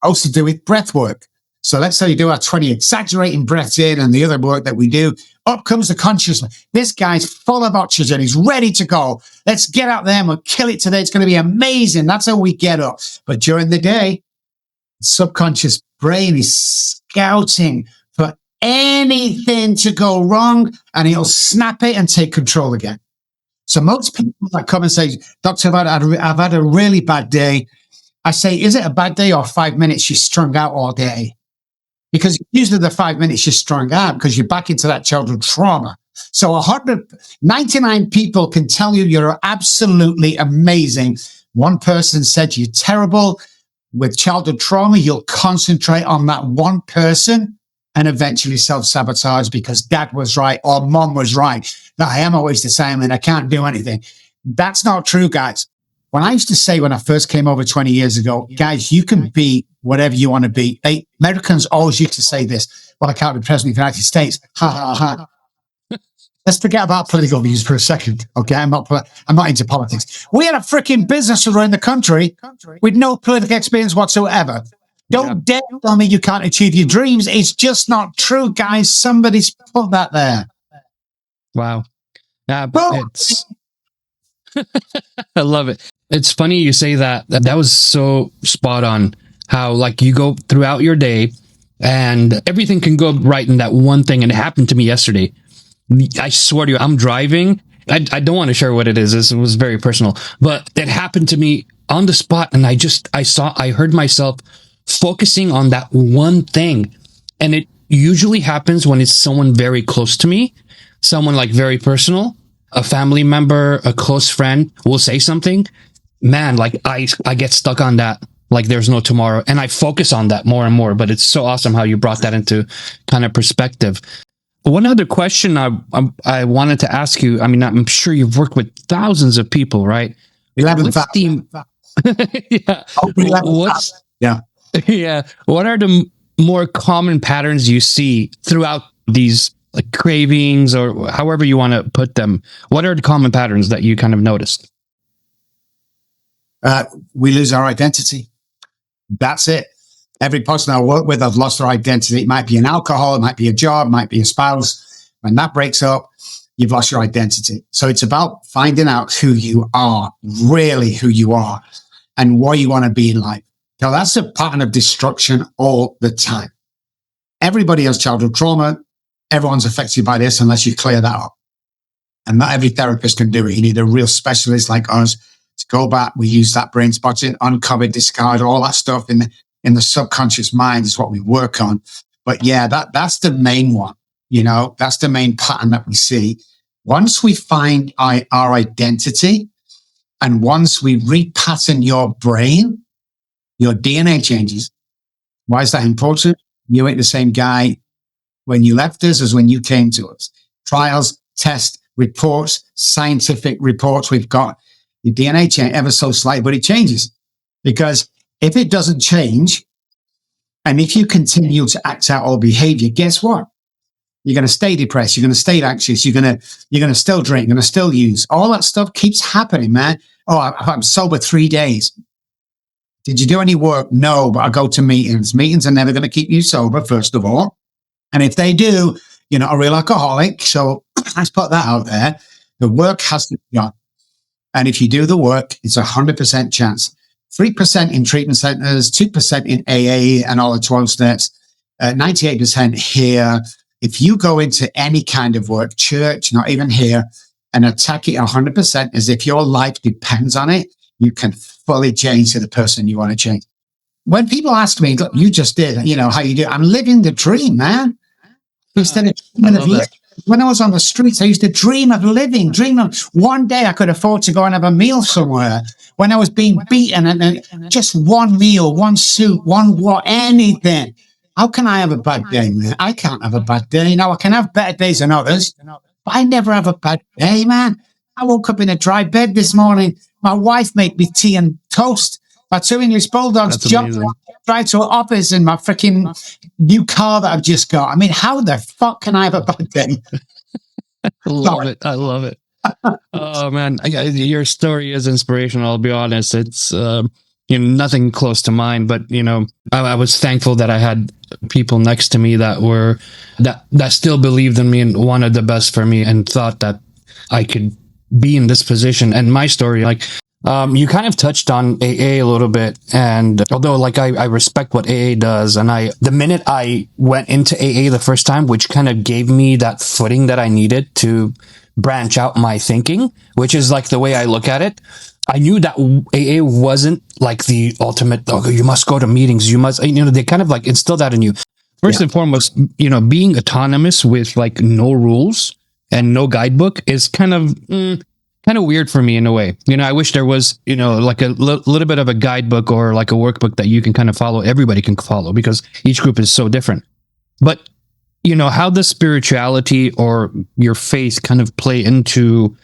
Also do with breath work. So let's say you do our 20 exaggerating breaths in and the other work that we do. Up comes the conscious. This guy's full of oxygen. He's ready to go. Let's get out there and we'll kill it today. It's going to be amazing. That's how we get up. But during the day, the subconscious brain is scouting for anything to go wrong, and he'll snap it and take control again. So most people that come and say, Doctor, I've had a really bad day. I say, is it a bad day or 5 minutes you're strung out all day? Because usually the 5 minutes you're strung out because you're back into that childhood trauma. So 199 people can tell you you're absolutely amazing. One person said you're terrible. With childhood trauma, you'll concentrate on that one person and eventually self-sabotage because dad was right or mom was right. That I am always the same and I can't do anything. That's not true, guys. When I used to say when I first came over 20 years ago, guys, you can be whatever you want to be. Americans always used to say this. Well, I can't be president of the United States. Ha, ha, ha. Let's forget about political views for a second. Okay, I'm not into politics. We had a freaking business around the country with no political experience whatsoever. Don't dare tell me you can't achieve your dreams. It's just not true, guys. Somebody's put that there. Wow. It's I love it. It's funny you say that. That was so spot on. How like you go throughout your day and everything can go right in that one thing. And it happened to me yesterday. I swear to you, I'm driving. I don't want to share what it is. It was very personal, but it happened to me on the spot. And I heard myself focusing on that one thing. And it usually happens when it's someone very close to me, someone like very personal, a family member, a close friend will say something. Man, like I get stuck on that. Like there's no tomorrow. And I focus on that more and more, but it's so awesome how you brought that into kind of perspective. One other question I wanted to ask you. I mean, I'm sure you've worked with thousands of people, right? 11,000. Yeah. Yeah. Yeah. What are the more common patterns you see throughout these like cravings or however you want to put them? What are the common patterns that you kind of noticed? We lose our identity. That's it. Every person I work with, I've lost their identity. It might be an alcohol, it might be a job, it might be a spouse. When that breaks up, you've lost your identity. So it's about finding out who you are, really who you are, and what you want to be in life. Now, that's a pattern of destruction all the time. Everybody has childhood trauma. Everyone's affected by this unless you clear that up. And not every therapist can do it. You need a real specialist like us to go back. We use that brain spotting, uncover, discard, all that stuff in the subconscious mind is what we work on. But yeah, that's the main one. You know, that's the main pattern that we see. Once we find our identity and once we repattern your brain, your DNA changes. Why is that important? You ain't the same guy when you left us as when you came to us. Trials, tests, reports, scientific reports we've got. Your DNA change ever so slight, but it changes. Because if it doesn't change, and if you continue to act out all behavior, guess what? You're going to stay depressed. You're going to stay anxious. You're going to still drink. You're going to still use. All that stuff keeps happening, man. Oh, I'm sober 3 days. Did you do any work? No, but I go to meetings. Meetings are never going to keep you sober, first of all. And if they do, you're not a real alcoholic. So let's put that out there. The work has to be done. And if you do the work, it's 100% chance. 3% in treatment centers, 2% in AA and all the 12 steps, 98% here. If you go into any kind of work, church, not even here, and attack it 100% as if your life depends on it, you can fully change to the person you want to change. When people ask me, look, you just did, how you do? I'm living the dream, man. Instead of when I was on the streets, I used to dream of living, dream of one day I could afford to go and have a meal somewhere. When I was being beaten and just one meal, one soup, one what, anything. How can I have a bad day, man? I can't have a bad day. Now, I can have better days than others, but I never have a bad day, man. I woke up in a dry bed this morning. My wife made me tea and toast. My two English bulldogs jumped right to an office in my freaking new car that I've just got. I mean, how the fuck can I have a bad day? I love it. Oh man, your story is inspirational. I'll be honest. It's nothing close to mine, but I was thankful that I had people next to me that still believed in me and wanted the best for me and thought that I could be in this position. And my story, you kind of touched on AA a little bit, and although I respect what AA does, and the minute I went into AA the first time, which kind of gave me that footing that I needed to branch out my thinking, which is the way I look at it. I knew that AA wasn't the ultimate, you must go to meetings, you must, they kind of instill that in you. First and foremost, being autonomous with no rules and no guidebook is kind of weird for me in a way. I wish there was, a little bit of a guidebook or a workbook that you can kind of follow, everybody can follow, because each group is so different. But how the spirituality or your faith kind of play into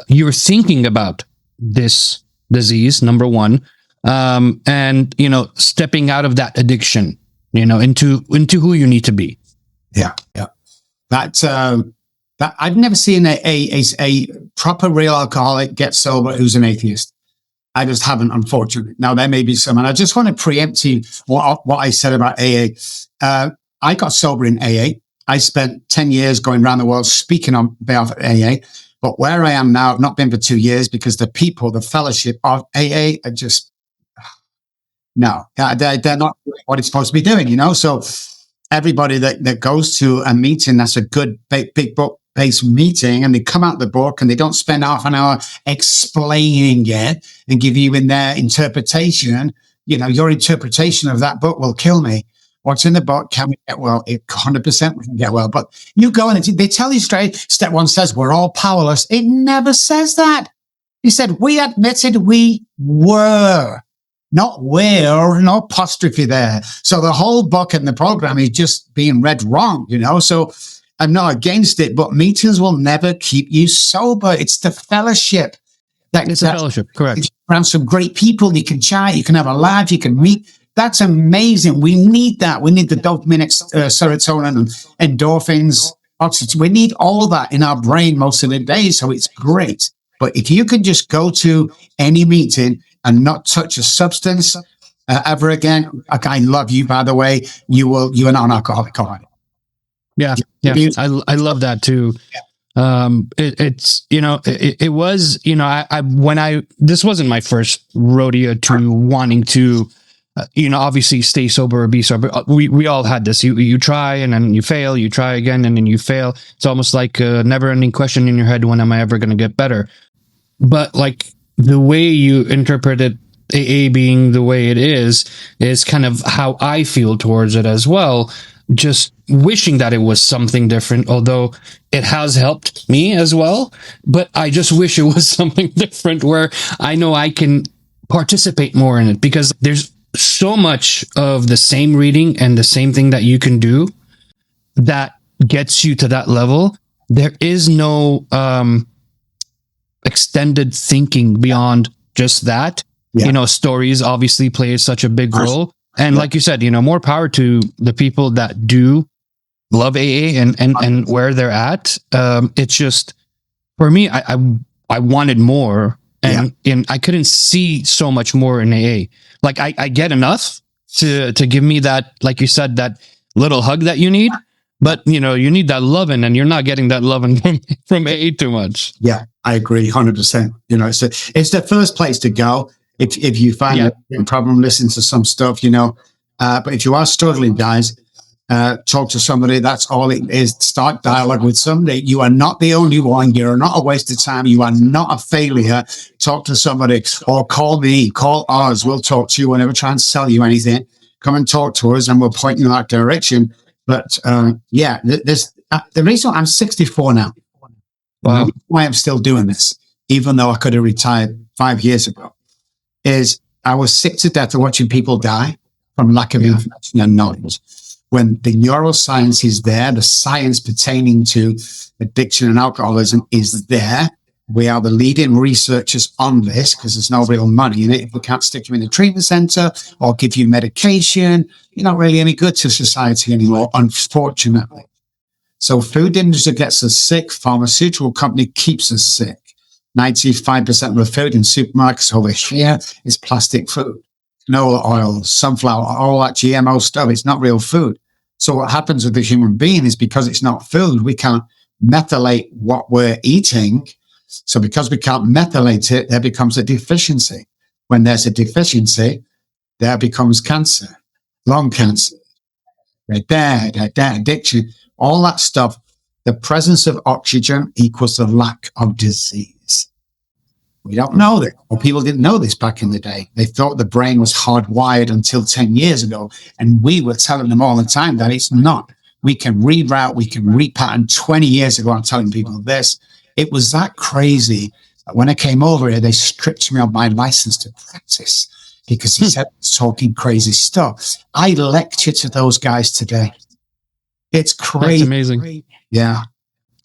your thinking about this disease, number one, and stepping out of that addiction, into who you need to be. Yeah. That I've never seen a proper real alcoholic get sober who's an atheist. I just haven't, unfortunately. Now, there may be some, and I just want to preempt you what I said about AA. I got sober in AA. I spent 10 years going around the world speaking on behalf of AA. But where I am now, I've not been for 2 years because the people, the fellowship of AA are just, no, they're not what it's supposed to be doing, So everybody that goes to a meeting, that's a good big book-based meeting, and they come out the book and they don't spend half an hour explaining it and give you in their interpretation. Your interpretation of that book will kill me. What's in the book? Can we get well? 100% we can get well. But you go and they tell you straight. Step one says we're all powerless. It never says that. He said we admitted we were, not were, no apostrophe there. So the whole book and the program is just being read wrong, So I'm not against it, but meetings will never keep you sober. It's the fellowship. It's a fellowship, correct. Around some great people, you can chat, you can have a laugh, you can meet. That's amazing. We need that. We need the dopamine, serotonin, and endorphins, oxytocin. We need all that in our brain most of the day, so it's great. But if you can just go to any meeting and not touch a substance ever again, I love you, by the way. You are not an alcoholic. Yeah. I love that too. It was, this wasn't my first rodeo to wanting to, obviously stay sober or be sober. We all had this. You try and then you fail, you try again and then you fail. It's almost like a never ending question in your head. When am I ever going to get better? But the way you interpreted AA being the way it is kind of how I feel towards it as well. Just wishing that it was something different, although it has helped me as well. But I just wish it was something different where I know I can participate more in it, because there's so much of the same reading and the same thing that you can do that gets you to that level. There is no extended thinking beyond just that. Stories obviously play such a big role. And like you said, more power to the people that do love AA and where they're at. It's just, for me, I wanted more, and I couldn't see so much more in AA. I get enough to give me that, like you said, that little hug that you need. But, you need that loving, and you're not getting that loving from AA too much. Yeah, I agree 100%. It's the first place to go. If you find a problem, listen to some stuff, but if you are struggling, guys, talk to somebody. That's all it is. Start dialogue with somebody. You are not the only one. You're not a waste of time. You are not a failure. Talk to somebody, or call me, call us. We'll talk to you. We'll never try and sell you anything. Come and talk to us, and we'll point you in that direction. But the reason I'm 64 now. Wow. Why I'm still doing this, even though I could have retired 5 years ago, is I was sick to death of watching people die from lack of information and knowledge. When the neuroscience is there, the science pertaining to addiction and alcoholism is there. We are the leading researchers on this because there's no real money in it. If we can't stick you in a treatment center or give you medication, you're not really any good to society anymore, unfortunately. So food industry gets us sick. Pharmaceutical company keeps us sick. 95% of the food in supermarkets over here is plastic food. Canola oil, sunflower, all that GMO stuff. It's not real food. So what happens with the human being is because it's not food, we can't methylate what we're eating. So because we can't methylate it, there becomes a deficiency. When there's a deficiency, there becomes cancer, lung cancer, addiction, all that stuff. The presence of oxygen equals the lack of disease. We don't know that, or people didn't know this back in the day. They thought the brain was hardwired until 10 years ago, and we were telling them all the time that it's not. We can reroute, we can repattern. 20 years ago, I'm telling people this. It was that crazy that when I came over here, they stripped me of my license to practice because he said talking crazy stuff. I lecture to those guys today. It's crazy. That's amazing. Yeah.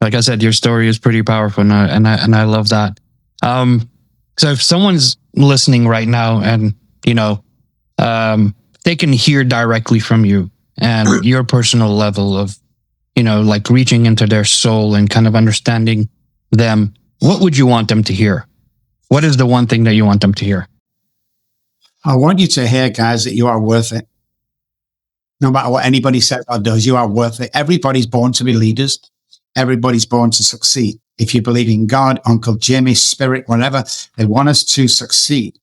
Like I said, your story is pretty powerful, and I love that. So if someone's listening right now and, they can hear directly from you and your personal level of, like reaching into their soul and kind of understanding them, what would you want them to hear? What is the one thing that you want them to hear? I want you to hear, guys, that you are worth it. No matter what anybody says or does, you are worth it. Everybody's born to be leaders. Everybody's born to succeed. If you believe in God, Uncle Jimmy, Spirit, whatever, they want us to succeed.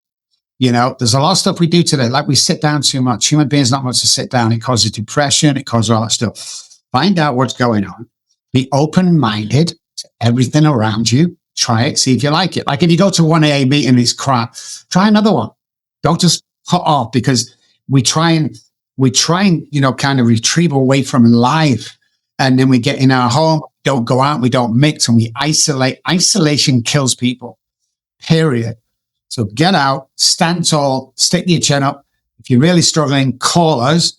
There's a lot of stuff we do today. Like we sit down too much. Human beings not much to sit down. It causes depression. It causes all that stuff. Find out what's going on. Be open-minded to everything around you. Try it. See if you like it. Like if you go to one AA meeting, it's crap. Try another one. Don't just put off because we try and kind of retrieve away from life. And then we get in our home, don't go out, we don't mix, and we isolate. Isolation kills people, period. So get out, stand tall, stick your chin up. If you're really struggling, call us.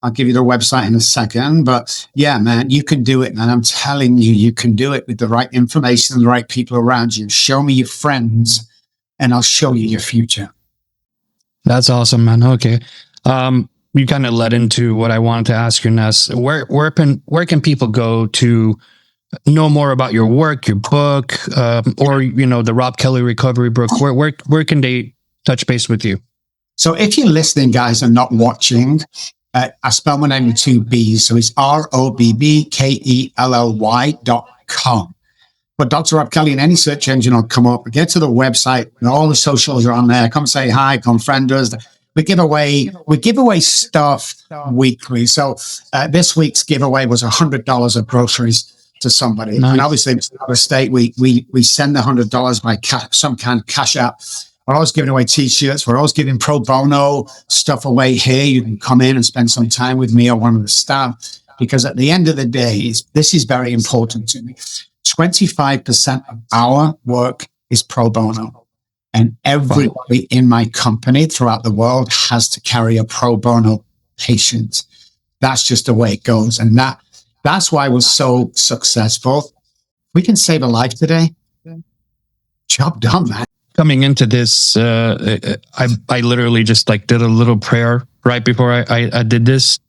I'll give you the website in a second. But yeah, man, you can do it, man. I'm telling you, you can do it with the right information and the right people around you. Show me your friends, and I'll show you your future. That's awesome, man. Okay. You kind of led into what I wanted to ask you, Ness. Where can people go to know more about your work, your book, or the Robb Kelly recovery book? Where can they touch base with you? So if you're listening, guys, and not watching, I spell my name with 2 B's, so it's ROBBKELLY.com. But Dr. Robb Kelly in any search engine will come up. Get to the website, and all the socials are on there. Come say hi, come friend us. We give away stuff weekly. So this week's giveaway was $100 of groceries to somebody. Nice. And obviously, it's out of state. We send the $100 by some kind of cash app. We're always giving away T-shirts. We're always giving pro bono stuff away here. You can come in and spend some time with me or one of the staff. Because at the end of the day, this is very important to me. 25% of our work is pro bono. And everybody in my company throughout the world has to carry a pro bono patient. That's just the way it goes. And that's why we're so successful. We can save a life today. Job done, man. Coming into this, I literally just did a little prayer right before I did this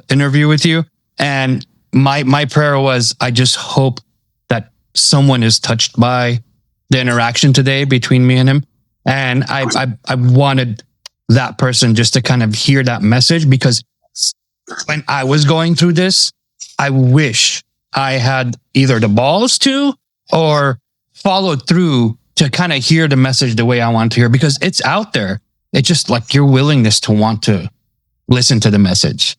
interview with you. And my prayer was, I just hope that someone is touched by the interaction today between me and him. And I wanted that person just to kind of hear that message, because when I was going through this, I wish I had either the balls to or followed through to kind of hear the message the way I want to hear, because it's out there. It's just like your willingness to want to listen to the message.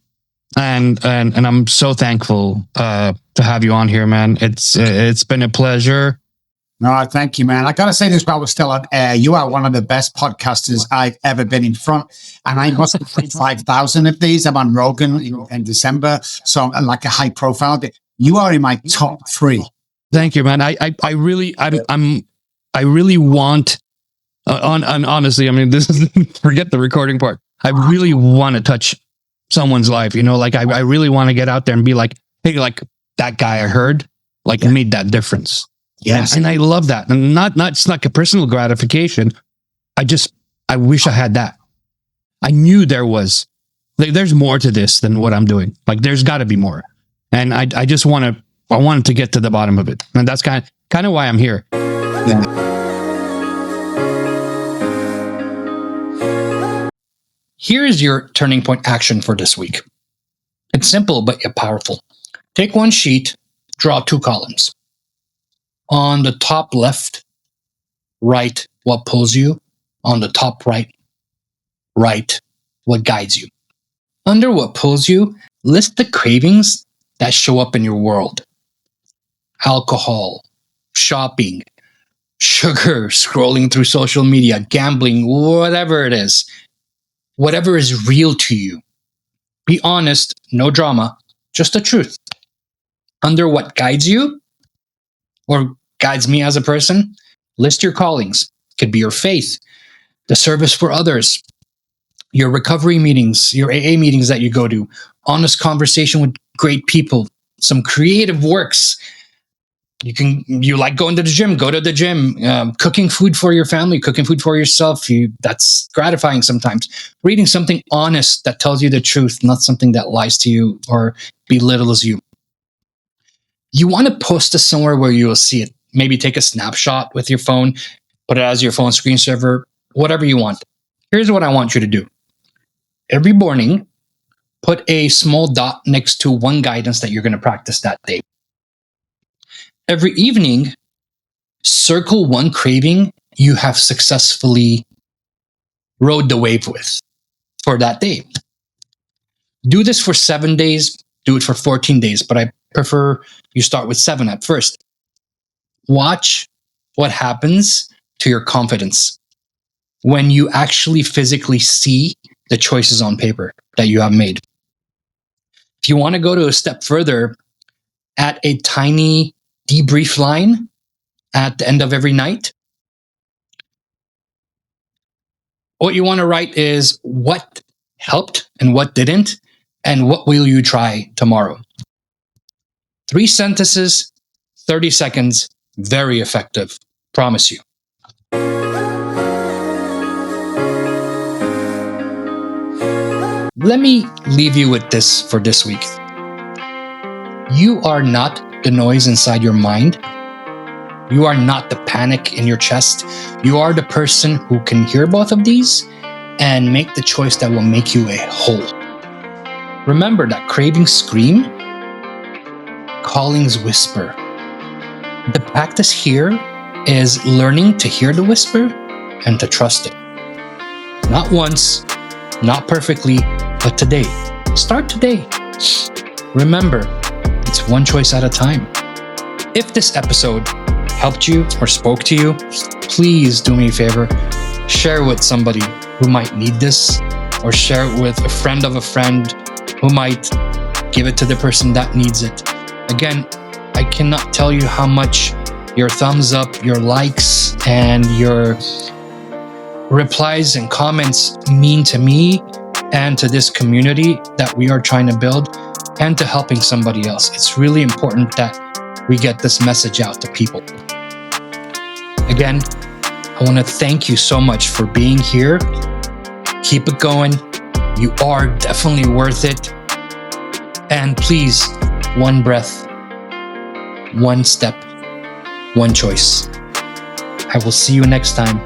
And I'm so thankful to have you on here, man. It's been a pleasure. No, thank you, man. I got to say this while we're still on air. You are one of the best podcasters I've ever been in front. And I must have played 5,000 of these. I'm on Rogan in December. So I'm like a high profile. You are in my top 3. Thank you, man. I really want, honestly, I mean, this is, forget the recording part. I really want to touch someone's life, like I really want to get out there and be like, hey, like that guy I heard, like made that difference. Yes. And I love that. And it's not a personal gratification. I wish I had that. I knew there's more to this than what I'm doing. Like there's got to be more. And I wanted to get to the bottom of it. And that's kind of why I'm here. Yeah. Here is your turning point action for this week. It's simple, but yet powerful. Take one sheet, draw 2 columns. On the top left, write what pulls you. On the top right, write what guides you. Under what pulls you, list the cravings that show up in your world. Alcohol, shopping, sugar, scrolling through social media, gambling, whatever it is. Whatever is real to you. Be honest, no drama, just the truth. Under what guides you, or guides me as a person, list your callings. It could be your faith, the service for others, your recovery meetings, your AA meetings that you go to, honest conversation with great people, some creative works. You like going to the gym, go to the gym, cooking food for your family, cooking food for yourself. That's gratifying sometimes. Reading something honest that tells you the truth, not something that lies to you or belittles you. You want to post this somewhere where you will see it. Maybe take a snapshot with your phone, put it as your phone screensaver, whatever you want. Here's what I want you to do. Every morning, put a small dot next to one guidance that you're going to practice that day. Every evening, circle one craving you have successfully rode the wave with for that day. Do this for 7 days, do it for 14 days, but I prefer you start with 7 at first. Watch what happens to your confidence when you actually physically see the choices on paper that you have made. If you want to go to a step further, add a tiny debrief line at the end of every night. What you want to write is what helped and what didn't, and what will you try tomorrow. 3 sentences, 30 seconds, very effective. Promise you. Let me leave you with this for this week. You are not the noise inside your mind. You are not the panic in your chest. You are the person who can hear both of these and make the choice that will make you a whole. Remember that cravings scream, callings whisper. The practice here is learning to hear the whisper and to trust it. Not once, not perfectly, but today. Start today. Remember, it's one choice at a time. If this episode helped you or spoke to you, please do me a favor. Share with somebody who might need this, or share it with a friend of a friend who might give it to the person that needs it. Again, I cannot tell you how much your thumbs up, your likes, and your replies and comments mean to me and to this community that we are trying to build, and to helping somebody else. It's really important that we get this message out to people. Again, I want to thank you so much for being here. Keep it going. You are definitely worth it. And please, one breath, one step, one choice. I will see you next time.